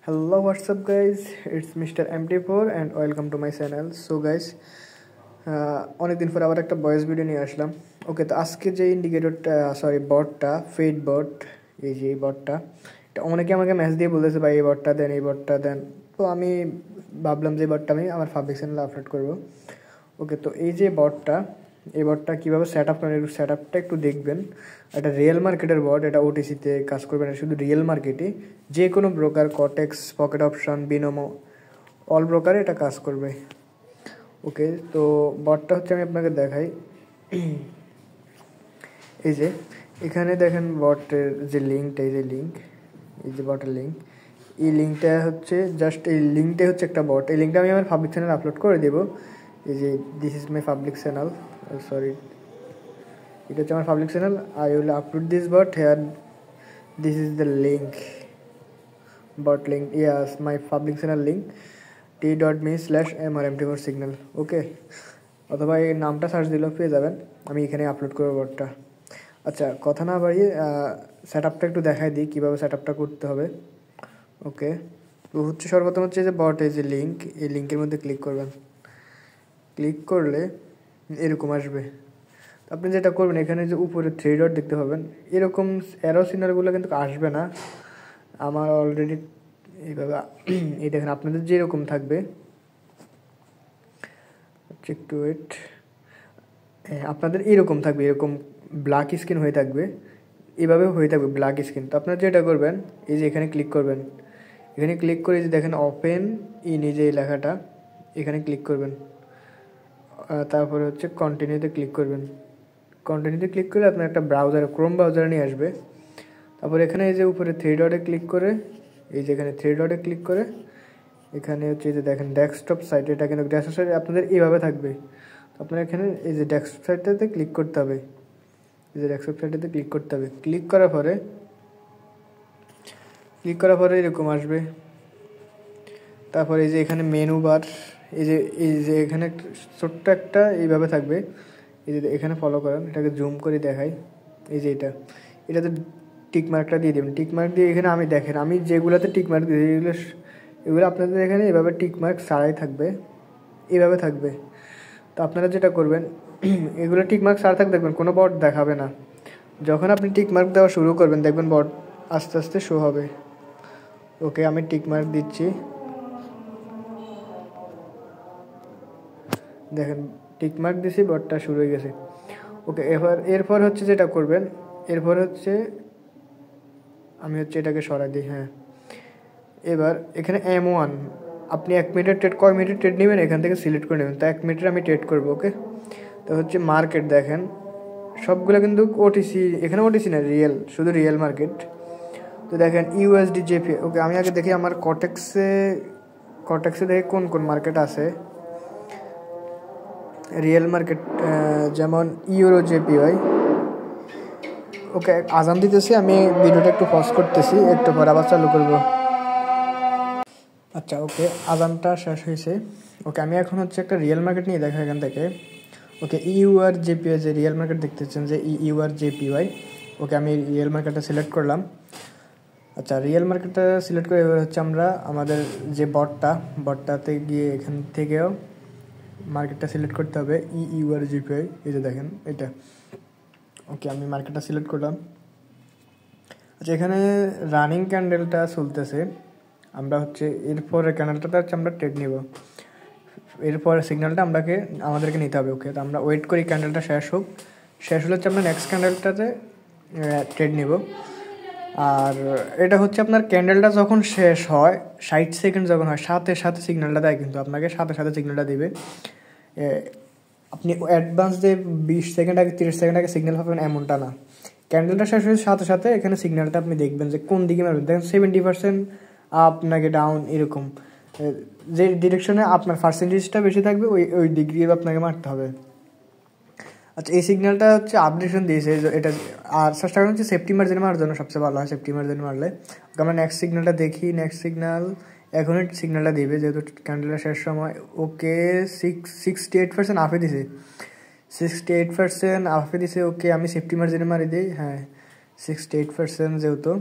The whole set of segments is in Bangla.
Hello, what's up, guys? It's Mr. MT4 and welcome to my channel. So, guys, অনেকদিন পর আবার একটা ভয়েস ভিডিও নিয়ে আসলাম। ওকে, তো আজকে যে ইন্ডিকেটরটা বটটা ফেড বট, এই যে এই বটটা, এটা অনেকে আমাকে মেসেজ দিয়ে বলতেছে ভাই এই বটটা দেন, এই বটটা দেন। তো আমি ভাবলাম যে বটটা আমি আমার পাবলিক চ্যানেলে আপলোড করবো। ওকে, তো এই যে বটটা, এই বটটা কীভাবে সেট আপ করেন, একটু সেট আপটা একটু দেখবেন। এটা রিয়েল মার্কেটের বট, এটা ওটিসিতে কাজ করবে না, শুধু রিয়েল মার্কেটে যে কোনো ব্রোকার, কটেক্স, পকেট অপশন, বিনোমো, অল ব্রোকারে এটা কাজ করবে। ওকে, তো বটটা হচ্ছে আমি আপনাকে দেখাই। এই যে এখানে দেখেন বটের যে লিঙ্কটা, এই যে লিঙ্ক, এই যে বটের লিঙ্ক, এই লিঙ্কটা হচ্ছে জাস্ট এই লিঙ্কটাই হচ্ছে একটা বট। এই লিঙ্কটা আমি আমার পাবলিক চ্যানেলে আপলোড করে দেবো। এই যে this is my public channel, এটা হচ্ছে আমার public channel. I will upload this bot here, this is the link, bot link, yes, my public channel link t.me/mrmt4 signal. Okay, অথবা এই নামটা সার্চ দিলেও পেয়ে যাবেন, আমি এখানে আপলোড করবো বটটা। আচ্ছা, কথা না বাড়িয়ে সেট আপটা একটু দেখাই দিই কীভাবে সেট আপটা করতে হবে। ওকে, তো হচ্ছে সর্বপ্রথম হচ্ছে যে বট, এই যে লিঙ্ক, এই লিঙ্কের মধ্যে ক্লিক করবেন। ক্লিক করলে এরকম আসবে। আপনি যেটা করবেন, এখানে যে উপরে 3 ডট দেখতে পাবেন, এরকম অ্যারো সিগন্যালগুলো কিন্তু আসবে না। আমার অলরেডি এইভাবে এই দেখেন আপনাদের যেরকম থাকবে, একটু ওয়েট, আপনাদের এরকম থাকবে, এরকম ব্ল্যাক স্ক্রিন হয়ে থাকবে, এভাবে হয়ে থাকবে ব্ল্যাক স্ক্রিন। তো আপনারা যেটা করবেন, এই যে এখানে ক্লিক করবেন, এখানে ক্লিক করে যে দেখেন ওপেন ইন, এই যে এই লেখাটা, এখানে ক্লিক করবেন। তারপরে হচ্ছে কন্টিনিউতে ক্লিক করবেন। কন্টিনিউতে ক্লিক করে আপনার একটা ব্রাউজারে, ক্রোম ব্রাউজারে নিয়ে আসবে। তারপর এখানে এই যে উপরে 3 ডটে ক্লিক করে, এই যে এখানে 3 ডটে ক্লিক করে এখানে হচ্ছে যে দেখেন ডেস্কটপ সাইট, এটা কিন্তু ডেস্কটপ সাইট আপনাদের এইভাবে থাকবে। তো আপনার এখানে এই যে ডেস্কটপ সাইটটাতে ক্লিক করতে হবে, এই যে ডেস্কটপ সাইটটাতে ক্লিক করতে হবে। ক্লিক করার পরে এরকম আসবে। তারপরে এই যে এখানে মেনু বার, এই যে এখানে ছোট্ট একটা এইভাবে থাকবে, এই যে এখানে ফলো করেন, এটাকে জুম করে দেখাই। এই যে এটাতে টিকমার্কটা দিয়ে দেবেন। টিকমার্ক দিয়ে এখানে আমি দেখেন, আমি যেগুলোতে টিকমার্ক দিই এগুলো আপনাদের এখানে এভাবে টিকমার্ক ছাড়াই থাকবে, এভাবে থাকবে। তো আপনারা যেটা করবেন, এগুলো টিকমার্ক ছাড়া থাকবে, দেখবেন কোনো বট দেখাবে না। যখন আপনি টিকমার্ক দেওয়া শুরু করবেন, দেখবেন বট আস্তে আস্তে শো হবে। ওকে, আমি টিকমার্ক দিচ্ছি, দেখেন টিকমার্ক দিছি, বটটা শুরু হয়ে গেছে। ওকে, এরপর হচ্ছে যেটা করবেন, এরপর হচ্ছে আমি হচ্ছে এটাকে সরাই দিই। হ্যাঁ, এবার এখানে M1, আপনি 1 মিনিটের ট্রেড, কয় মিনিটের ট্রেড নেবেন এখান থেকে সিলেক্ট করে নেবেন। তো 1 মিনিটের আমি ট্রেড করবো। ওকে, তো হচ্ছে মার্কেট দেখেন সবগুলো কিন্তু ওটিসি, এখানে ওটিসি না, রিয়েল, শুধু রিয়েল মার্কেট। তো দেখেন USD JPY। ওকে, আমি আগে দেখি আমার কটেক্সে দেখি কোন কোন মার্কেট আছে রিয়েল মার্কেট, যেমন ইউরো JPY। ওকে, আজান দিতেছি, আমি ভিডিওটা একটু পজ করতেছি, একটু পর আবার চালু করব। আচ্ছা, ওকে, আজানটা শেষ হয়েছে। ওকে, আমি এখন হচ্ছে একটা রিয়েল মার্কেট নিয়ে দেখা এখান থেকে। ওকে, EUR JPY, যে রিয়েল মার্কেট দেখতেছেন যে EUR JPY। ওকে, আমি রিয়েল মার্কেটটা সিলেক্ট করলাম। আচ্ছা, রিয়েল মার্কেটটা সিলেক্ট করে এবার হচ্ছে আমরা আমাদের যে বটটাতে গিয়ে এখান থেকেও মার্কেটটা সিলেক্ট করতে হবে, EUR JPY, এই যে দেখেন এটা। ওকে, আমি মার্কেটটা সিলেক্ট করলাম। আচ্ছা, এখানে রানিং ক্যান্ডেলটা চলতেছে, আমরা হচ্ছে এরপরের ক্যান্ডেলটাতে হচ্ছে আমরা ট্রেড নিব, এরপরে সিগন্যালটা আমাদেরকে নিতে হবে। ওকে, তো আমরা ওয়েট করি ক্যান্ডেলটা শেষ হলে হচ্ছে আমরা নেক্সট ক্যান্ডেলটাতে ট্রেড নিব। আর এটা হচ্ছে আপনার ক্যান্ডেলটা যখন শেষ হয়, 60 সেকেন্ড যখন হয়, সাথে সাথে সিগন্যালটা দেয়, কিন্তু আপনাকে সাথে সাথে সিগন্যালটা দেবে। আপনি অ্যাডভান্স যে 20 সেকেন্ড আগে, 30 সেকেন্ড আগে সিগন্যাল পাবেন এমনটা না। ক্যান্ডেলটা শেষ হয়ে সাথে সাথে এখানে সিগন্যালটা আপনি দেখবেন যে কোন দিকে মারবেন। দেখেন 70% আপ নাকি ডাউন, এরকম যে ডিরেকশনে আপনার পার্সেন্টেজটা বেশি থাকবে ওই দিক দিয়ে আপনাকে মারতে হবে। আচ্ছা, এই সিগন্যালটা হচ্ছে আপডেশন দিয়েছে এটা। আর চেষ্টা করেন হচ্ছে সেফটি মার্জিনে মারার জন্য, সবচেয়ে ভালো হয় সেফটি মার্জিনে মারলে। আমরা নেক্সট সিগন্যালটা দেখি। নেক্সট সিগন্যাল এখনই সিগন্যালটা দিবে, যেহেতু ক্যান্ডেলের শেষ সময়। ওকে, 68% আপে দিছে, 68% আপে দিছে। ওকে, আমি সেফটি মার্জিনে মারি দিই। হ্যাঁ, 68% যেহেতু।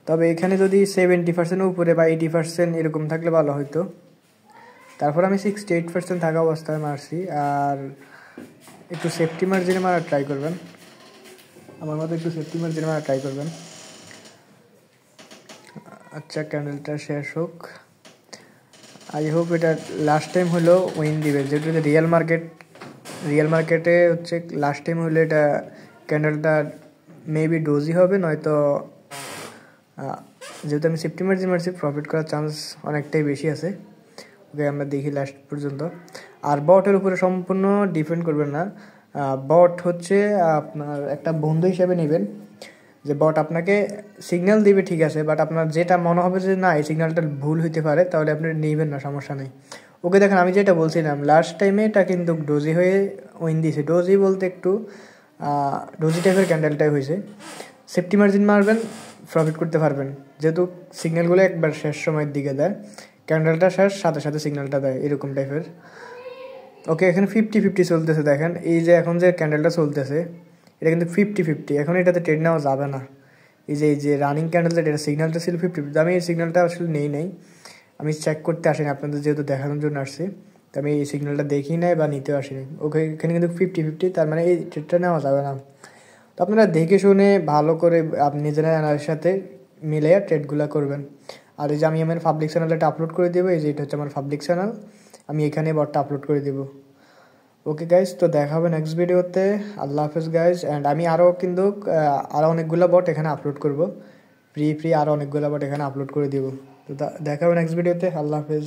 তবে এখানে যদি 70% উপরে বা 80% এরকম থাকলে ভালো হতো। তারপর আমি 68% থাকা অবস্থায় মারছি। আর একটু সেফটি মার্জিনে মারা ট্রাই করবেন, আমার মতো একটু সেফটি মার্জিনে মারা ট্রাই করবেন। আচ্ছা, ক্যান্ডেলটা শেষ হোক। আই হোপ এটা লাস্ট টাইম হলো উইন দিবে, যেহেতু রিয়েল মার্কেটে হচ্ছে লাস্ট টাইম হলে এটা ক্যান্ডেলটা মেবি ডোজি হবে, নয়তো যেহেতু আমি সেফটি মার্জিন মারছি প্রফিট করার চান্স অনেকটাই বেশি আছে। ওকে, আমরা দেখি লাস্ট পর্যন্ত। আর বটের উপরে সম্পূর্ণ ডিপেন্ড করবেন না। বট হচ্ছে আপনার একটা বন্ধু হিসেবে নেবেন, যে বট আপনাকে সিগন্যাল দিবে ঠিক আছে, বাট আপনার যেটা মনে হবে যে না এই সিগন্যালটা ভুল হইতে পারে, তাহলে আপনি নেবেন না, সমস্যা নেই। ওকে, দেখেন আমি যেটা বলছিলাম লাস্ট টাইমে এটা কিন্তু ডোজি হয়ে উইন দিয়েছে। ডোজি বলতে একটু ডোজি টাইপের ক্যান্ডেলটাই হয়েছে। সেফটি মার্জিন মারবেন, প্রফিট করতে পারবেন, যেহেতু সিগন্যালগুলো একবার শেষ সময়ের দিকে দেয়, ক্যান্ডেলটা শেষ সাথে সাথে সিগন্যালটা দেয়, এরকম টাইপের। ওকে, এখানে 50-50 চলতেছে। দেখেন এই যে এখন যে ক্যান্ডেলটা চলতেছে এটা কিন্তু 50-50, এখন এটাতে ট্রেড নেওয়া যাবে না। এই যে রানিং ক্যান্ডেল যেটা সিগন্যালটা ছিল 50-50, আমি এই সিগন্যালটা আসলে নেই, আমি চেক করতে আসিনি, আপনাদের যেহেতু দেখানোর জন্য আসছি, তো আমি এই সিগন্যালটা দেখি নাই বা নিতেও আসিনি। ওকে, এখানে কিন্তু 50-50, তার মানে এই ট্রেডটা নেওয়া যাবে না। তো আপনারা দেখে শুনে ভালো করে আপনি নিজেরা অ্যানালিসিসের সাথে মিলে ট্রেডগুলো করবেন। আর এই যে আমি আমার পাবলিক চ্যানেলে এটা আপলোড করে দেবো, এই যে এটা হচ্ছে আমার পাবলিক চ্যানেল, আমি এখানে বটটা আপলোড করে দেবো। ওকে গাইজ, তো দেখা হবে নেক্সট ভিডিওতে। আল্লাহ হাফেজ গাইজ। অ্যান্ড আমি আরও কিন্তু আরও অনেকগুলো বট এখানে আপলোড করব, ফ্রি আরও অনেকগুলো বট এখানে আপলোড করে দেবো। তো দেখা হবে নেক্সট ভিডিওতে। আল্লাহ হাফেজ।